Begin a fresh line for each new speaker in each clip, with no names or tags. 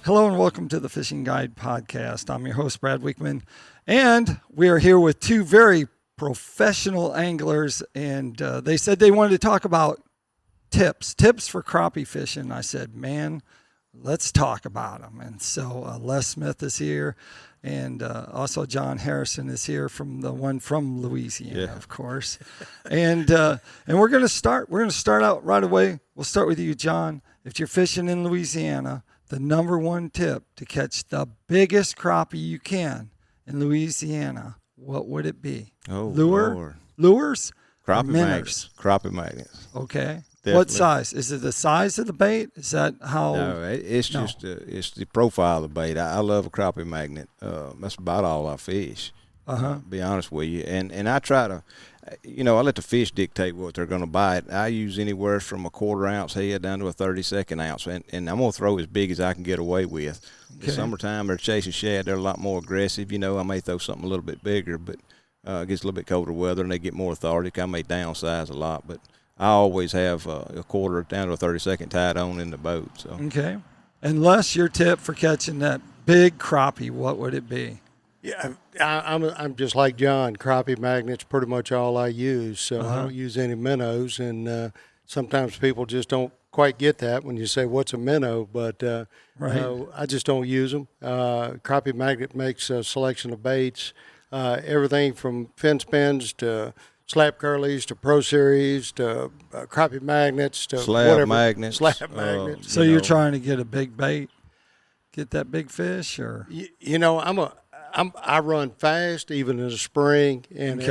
Hello and welcome to the Fishing Guide Podcast. I'm your host, Brad Wiegmann, and we are here with two very professional anglers, and they said they wanted to talk about tips for crappie fishing. I said, man, let's talk about them. And so Les Smith is here, and also John Harrison is here from Louisiana, of course. And we're going to start out right away. We'll start with you, John. If you're fishing in Louisiana, the number one tip to catch the biggest crappie you can in Louisiana, what would it be?
Oh,
Lures?
Crappie magnets. Crappie magnets.
Okay.
Definitely.
What size? Is it the size of the bait? Is that how?
No, it's just it's the profile of the bait. I love a crappie magnet. That's about all I fish. Be honest with you, and I try to, I let the fish dictate what they're going to bite. I use anywhere from a 1/4 ounce head down to a 32nd ounce, and I'm going to throw as big as I can get away with. Okay. In summertime, they're chasing shad. They're a lot more aggressive. I may throw something a little bit bigger, but it gets a little bit colder weather and they get more lethargic. I may downsize a lot, but I always have a 1/4 down to a 32nd tied on in the boat. So
okay. Unless your tip for catching that big crappie, what would it be?
Yeah, I'm just like John. Crappie magnets pretty much all I use. So I don't use any minnows, and sometimes people just don't quite get that when you say what's a minnow. But I just don't use them. Crappie magnet makes a selection of baits, everything from fin spins to slab curlies to Pro Series to crappie magnets to
slab
magnets.
Magnets. So you're trying to get a big bait, get that big fish, or
I run fast even in the spring, and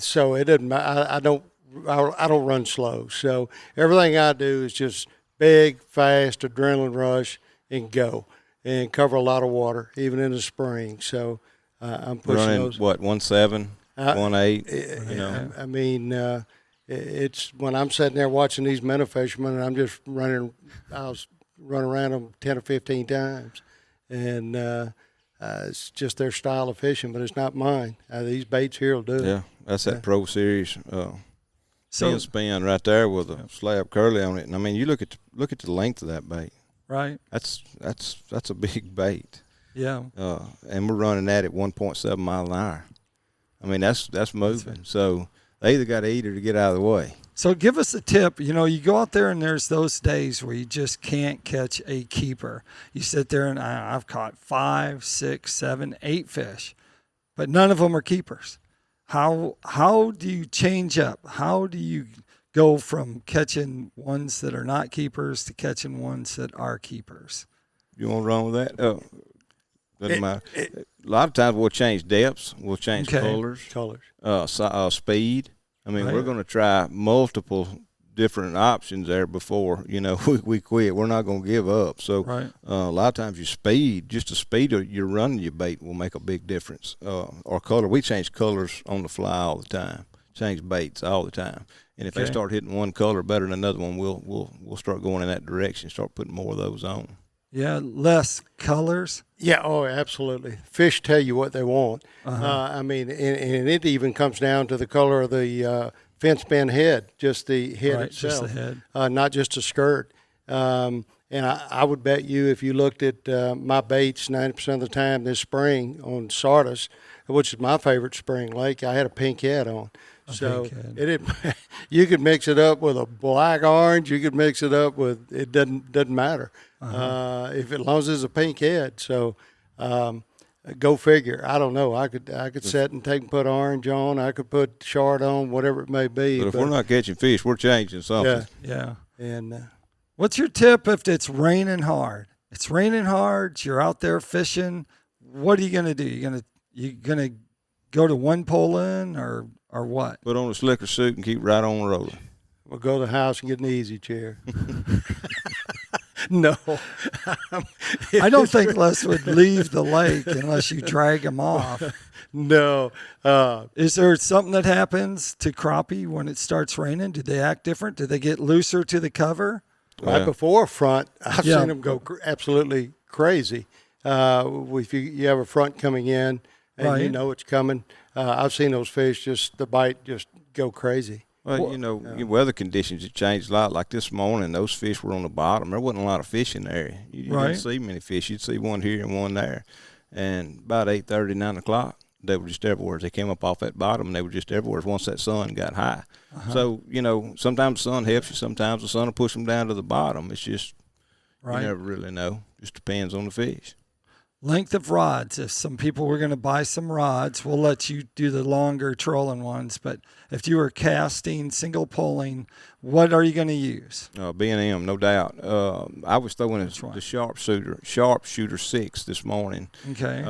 so it doesn't. I don't run slow. So everything I do is just big, fast, adrenaline rush, and go, and cover a lot of water even in the spring. So I'm pushing
running
those.
What 1.7, 1.8.
I mean, it's when I'm sitting there watching these minnow fishermen, and I'm just running. I'll run around them 10 or 15 times, and. It's just their style of fishing, but it's not mine. These baits here will do it.
Yeah, that's that Pro Series spin right there with a slab curly on it. And I mean, you look at the length of that bait.
Right.
That's a big bait.
Yeah.
And we're running that at 1.7 mile an hour. I mean, that's moving. So they either got to eat or to get out of the way.
So give us a tip. You go out there and there's those days where you just can't catch a keeper. You sit there and I've caught 5, 6, 7, 8 fish, but none of them are keepers. How do you change up? How do you go from catching ones that are not keepers to catching ones that are keepers?
You want to run with that? Doesn't matter. A lot of times we'll change depths. We'll change colors. Speed. I mean, we're going to try multiple different options there before, we quit. We're not going to give up. So a lot of times just the speed of you're running your bait will make a big difference. Or color. We change colors on the fly all the time. Change baits all the time. And if they start hitting one color better than another one, we'll start going in that direction, start putting more of those on.
Yeah, less colors.
Yeah, absolutely. Fish tell you what they want. I mean, and it even comes down to the color of the fin spin head, just the head itself,
just the head.
Not just a skirt. And I would bet you if you looked at my baits 90% of the time this spring on Sardis, which is my favorite spring lake, I had a pink head on. You could mix it up with a black orange. You could mix it up with it doesn't matter if as long as it's a pink head. So go figure. I don't know. I could set and put orange on. I could put shard on, whatever it may be.
But if we're not catching fish, we're changing something.
Yeah.
And
what's your tip if it's raining hard? It's raining hard. You're out there fishing. What are you gonna do? You gonna go to one pole in or what?
Put on a slicker suit and keep right on rolling.
We'll go to the house and get an easy chair. No.
I don't think Les would leave the lake unless you drag him off.
No.
Is there something that happens to crappie when it starts raining? Do they act different? Do they get looser to the cover?
Right before a front, I've seen them go absolutely crazy. If you have a front coming in and you know it's coming, I've seen those fish the bite just go crazy.
Well, your weather conditions have changed a lot. Like this morning, those fish were on the bottom. There wasn't a lot of fish in there. You
Right.
didn't see many fish. You'd see one here and one there. And about 8:30, 9 o'clock, they were just everywhere. They came up off that bottom, and they were just everywhere once that sun got high. So, sometimes the sun helps you. Sometimes the sun will push them down to the bottom. It's just,
Right.
you never really know. Just depends on the fish.
Length of rods. If some people were going to buy some rods, we'll let you do the longer trolling ones. But if you were casting, single poling, what are you going to use?
B&M, no doubt. I was throwing
right.
the sharpshooter 6 this morning.
Okay.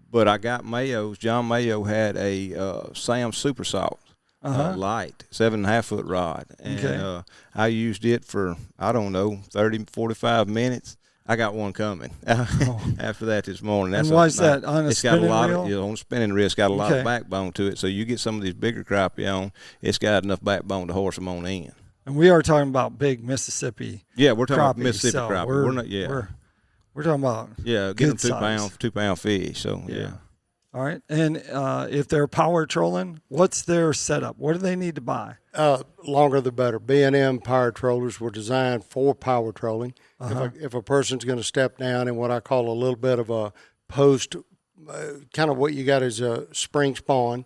But I got Mayo's. John Mayo had a Sam Super Salt light, 7.5 foot rod. And
Okay.
I used it for, 30, 45 minutes. I got one coming after that this morning.
And why is that? On a
it's got a
spinning
lot
reel?
on a spinning reel. It's got a lot
Okay.
of backbone to it. So you get some of these bigger crappie on, it's got enough backbone to horse them on in.
And we are talking about big Mississippi.
Yeah, we're talking about
crappie,
Mississippi
so
crappie. We're not. Yeah,
we're talking about
get
good
them 2
size.
pound, 2 pound fish. So yeah.
All right. And if they're power trolling, what's their setup? What do they need to buy?
Longer the better. B&M power trollers were designed for power trolling. If a person's going to step down in what I call a little bit of a post, kind of what you got is a spring spawn,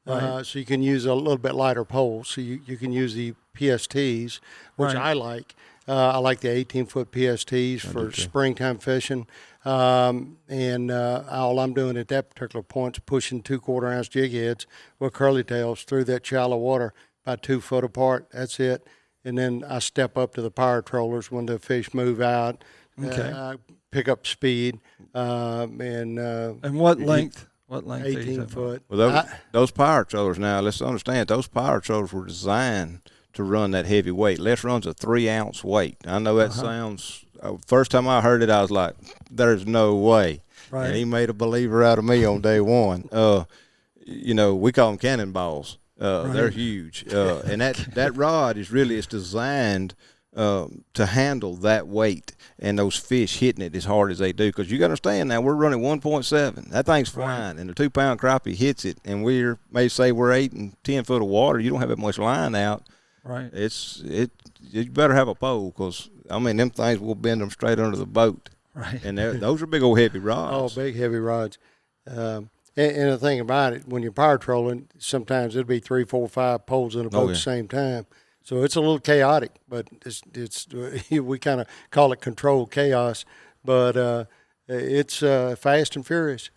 so you can use a little bit lighter poles. So you can use the PSTs, which
Right.
I like. I like the 18-foot PSTs for springtime fishing. And all I'm doing at that particular point is pushing 2/4 ounce jig heads with curly tails through that shallow water, about 2 foot apart. That's it. And then I step up to the power trollers when the fish move out.
Okay.
I pick up speed. And
what length? What length? are you
18
talking about?
foot.
Well, those power trollers now, let's understand, those power trollers were designed to run that heavy weight. Les runs a 3 ounce weight. I know that sounds, first time I heard it, I was like, there's no way.
Right.
And he made a believer out of me on day one. We call them cannonballs. They're huge. And that rod is designed to handle that weight and those fish hitting it as hard as they do. Because you got to understand now, we're running 1.7. That thing's flying, and the 2 pound crappie hits it, and we're 8 and 10 foot of water. You don't have that much line out.
Right.
You better have a pole, because them things will bend them straight under the boat.
Right.
And those are big old heavy rods.
Oh, big heavy rods. And the thing about it, when you're power trolling, sometimes it'll be 3, 4, 5 poles in a boat at the same time. So it's a little chaotic, but it's we kind of call it controlled chaos. But it's fast and furious.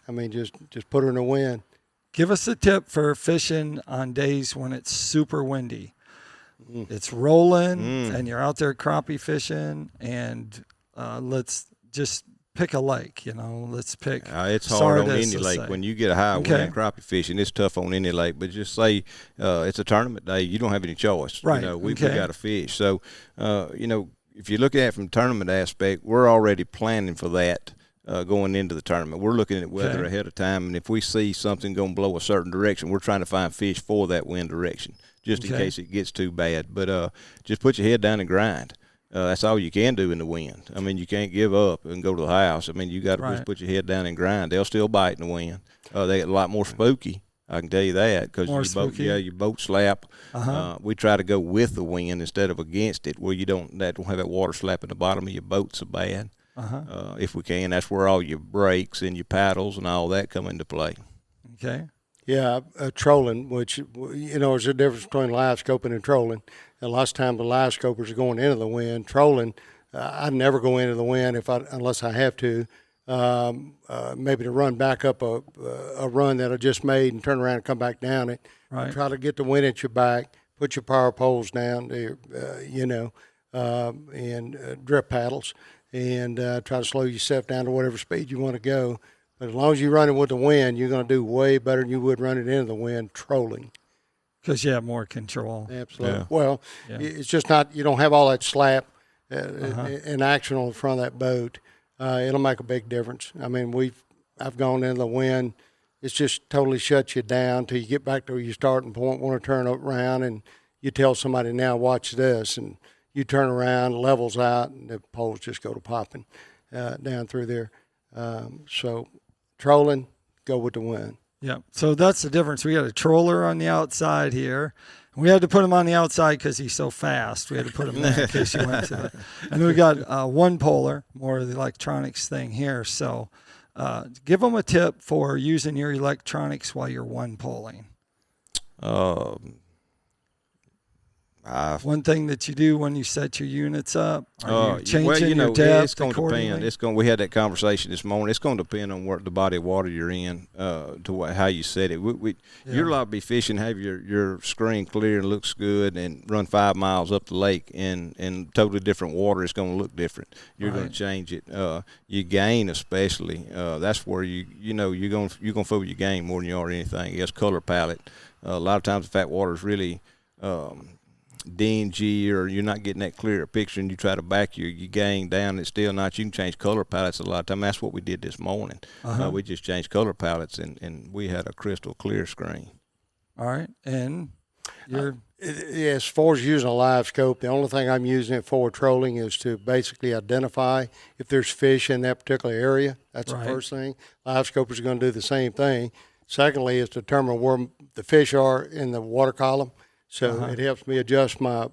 Just put her in the wind.
Give us a tip for fishing on days when it's super windy. It's rolling, and you're out there crappie fishing, and let's just pick a lake. Let's pick.
It's hard on
Sardis,
any
let's
lake
say.
when you get a high
Okay.
wind crappie fishing. It's tough on any lake, but just say it's a tournament day. You don't have any choice.
Right.
We got to fish. So if you look at it from tournament aspect, we're already planning for that. Going into the tournament, we're looking at weather ahead of time, and if we see something going to blow a certain direction, we're trying to find fish for that wind direction, just in case it gets too bad. But just put your head down and grind. That's all you can do in the wind. You can't give up and go to the house. You got to just put your head down and grind. They'll still bite in the wind. They get a lot more spooky. I can tell you that, because your boat slap. We try to go with the wind instead of against it, where you don't have that water slapping the bottom of your boat so bad. If we can, that's where all your brakes and your paddles and all that come into play.
Okay.
Yeah, trolling, which, there's a difference between live scoping and trolling. And lots of times the live scopers are going into the wind. Trolling, I never go into the wind unless I have to. Maybe to run back up a run that I just made and turn around and come back down it.
Right.
Try to get the wind at your back, put your power poles down, and drip paddles, and try to slow yourself down to whatever speed you want to go. But as long as you're running with the wind, you're going to do way better than you would running into the wind trolling.
Because you have more control.
Absolutely.
Yeah.
Well, it's just not, you don't have all that slap in action on the front of that boat. It'll make a big difference. I've gone into the wind. It's just totally shuts you down till you get back to your starting point, want to turn around, and you tell somebody, now watch this, and you turn around, levels out, and the poles just go to popping down through there. So trolling, go with the wind.
Yeah. So that's the difference. We got a troller on the outside here. We had to put him on the outside because he's so fast. We had to put him there in case he went to the. And then we got one polar, more of the electronics thing here. So give them a tip for using your electronics while you're one poling. One thing that you do when you set your units up, are you changing your depth
it's going to depend. We had that conversation this morning. It's going to depend on the body of water you're in, how you set it. You're allowed to be fishing, have your screen clear and looks good, and run 5 miles up the lake in totally different water. It's going to look different. You're going to change it. Your gain, especially, that's where you're going to fool your game more than you are anything. It's color palette. A lot of times, if that water is really dingy or you're not getting that clear picture and you try to back your gain down, it's still not. You can change color palettes a lot of time. That's what we did this morning. We just changed color palettes and we had a crystal clear screen.
All right. And
as far as using a live scope, the only thing I'm using it for trolling is to basically identify if there's fish in that particular area. That's the first thing. Live scopers are going to do the same thing. Secondly is determine where the fish are in the water column. So it helps me adjust my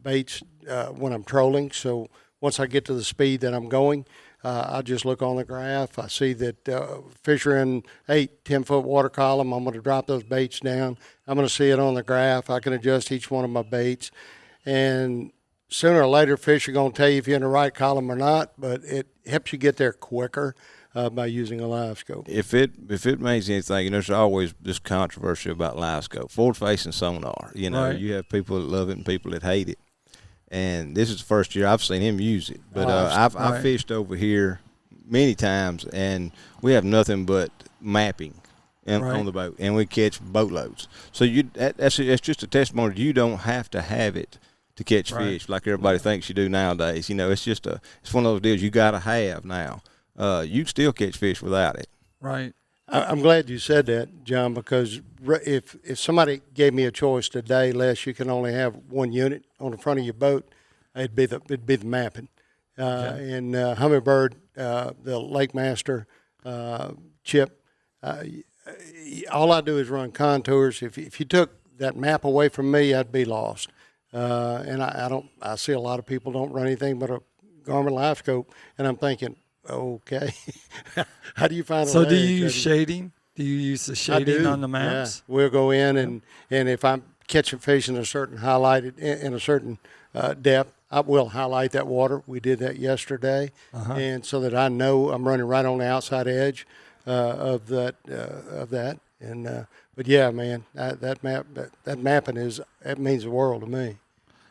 baits when I'm trolling. So once I get to the speed that I'm going, I just look on the graph. I see that fish are in 8-10-foot water column. I'm going to drop those baits down. I'm going to see it on the graph. I can adjust each one of my baits. And sooner or later, fish are going to tell you if you're in the right column or not, but it helps you get there quicker by using a live scope.
If it means anything, there's always this controversy about live scope, forward-facing sonar. You have people that love it and people that hate it. And this is the first year I've seen him use it. But I've fished over here many times, and we have nothing but mapping on the boat, and we catch boatloads. So that's just a testimony. You don't have to have it to catch fish like everybody thinks you do nowadays. It's one of those deals you got to have now. You'd still catch fish without it.
Right.
I'm glad you said that, John, because if somebody gave me a choice today, Les, you can only have one unit on the front of your boat, it'd be the mapping. And Humminbird, the Lake Master chip, all I do is run contours. If you took that map away from me, I'd be lost. And I see a lot of people don't run anything but a Garmin live scope, and I'm thinking, okay, how do you find a
So
ledge?
do you use shading? Do you use the shading on the maps?
Yeah. We'll go in and if I'm catching fish in a certain highlighted in a certain depth, I will highlight that water. We did that yesterday, and so that I know I'm running right on the outside edge of that. And but yeah, man, that mapping means the world to me.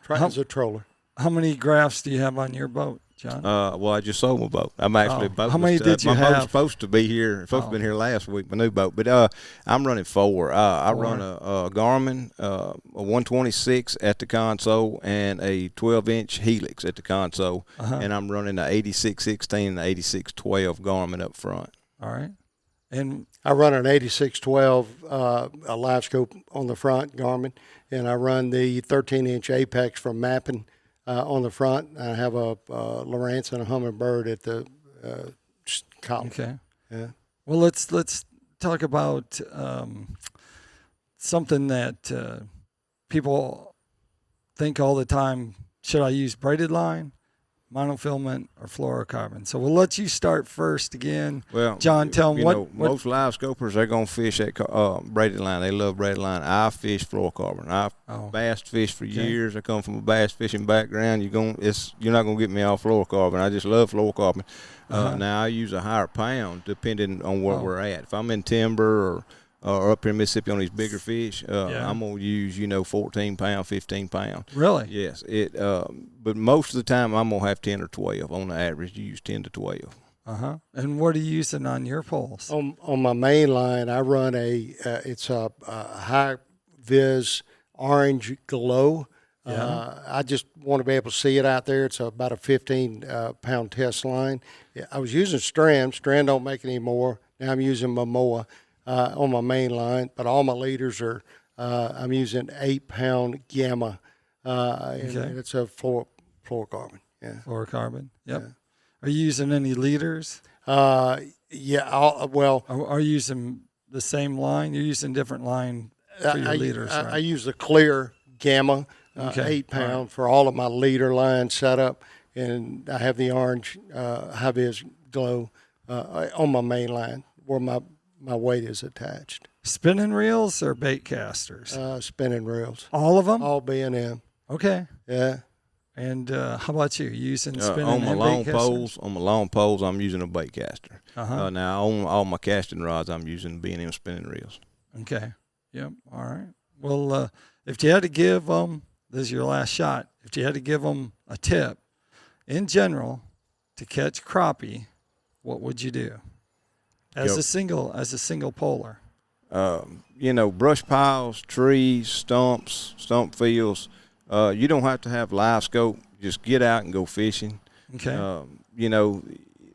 As a troller.
How many graphs do you have on your boat, John?
Well, I just sold my boat. I'm actually
How many did you have?
My boat's supposed to be here. Supposed to have been here last week, my new boat. But I'm running 4. I run a Garmin, a 126 at the console, and a 12-inch Helix at the console. And I'm running the 8616 and the 8612 Garmin up front.
All right. And
I run an 8612 a live scope on the front, Garmin, and I run the 13-inch Apex from mapping on the front. I have a Lowrance and a Humminbird at the column.
Okay.
Yeah.
Well, let's talk about something that people think all the time. Should I use braided line, monofilament, or fluorocarbon? So we'll let you start first again.
Well,
John, tell them what
most live scopers, they're going to fish that braided line. They love braided line. I fish fluorocarbon. I've bass fished for years. I come from a bass fishing background. You're not going to get me off fluorocarbon. I just love fluorocarbon. Now I use a higher pound depending on where we're at. If I'm in timber or up here in Mississippi on these bigger fish, I'm going to use, 14 pound, 15 pound.
Really?
Yes. But most of the time I'm going to have 10 or 12 on the average. You use 10 to 12.
And what are you using on your poles?
On my main line, I run it's a high vis orange glow. I just want to be able to see it out there. It's about a 15 pound test line. I was using Strand. Strand don't make it anymore. Now I'm using Momoa on my main line, but all my leaders are I'm using 8-pound Gamma. And it's a fluorocarbon. Yeah.
Fluorocarbon. Yep.
Yeah.
Are you using any leaders?
Well.
Are you using the same line? You're using different line for your leaders, right?
I use the clear Gamma,
Okay.
8 pound for all of my leader line setup, and I have the orange high-vis glow on my main line where my weight is attached.
Spinning reels or bait casters?
Spinning reels.
All of them?
All B&M.
Okay.
Yeah.
And how about you? Using spinning
on my
and
long
bait
poles? On my long poles, I'm using a bait caster.
Uh-huh.
Now on all my casting rods, I'm using B&M spinning reels.
Okay. Yep. All right. Well, if you had to give them, this is your last shot. If you had to give them a tip, in general, to catch crappie, what would you do? As a single polar.
Brush piles, trees, stumps, stump fields. You don't have to have live scope. Just get out and go fishing.
Okay.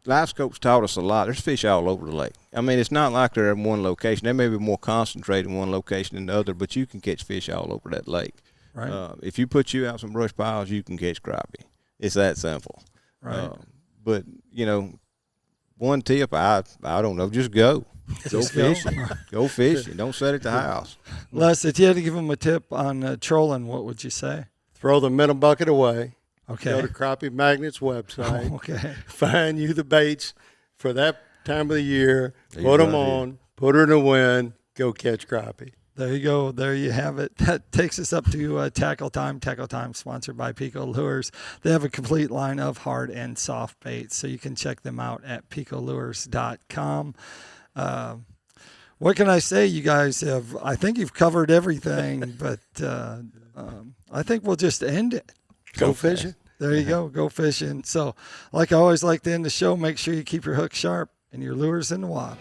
Live scope's taught us a lot. There's fish all over the lake. I mean, it's not like they're in one location. They may be more concentrated in one location than the other, but you can catch fish all over that lake.
Right.
If you put you out some brush piles, you can catch crappie. It's that simple.
Right.
But one tip, I don't know, just go. Go fishing. Go fishing. Don't sit at the house.
Les, if you had to give them a tip on trolling, what would you say?
Throw the minnow bucket away.
Okay.
Go to Crappie Magnet's website.
Okay.
Find you the baits for that time of the year.
He's
Put them
right here.
on. Put her in the wind. Go catch crappie.
There you go. There you have it. That takes us up to Tackle Time. Tackle Time sponsored by PICO Lures. They have a complete line of hard and soft baits, so you can check them out at picolures.com. What can I say? You guys have, I think you've covered everything, but I think we'll just end it.
Go fishing.
There you go. Go fishing. So, like I always like to end the show, make sure you keep your hook sharp and your lures in the water.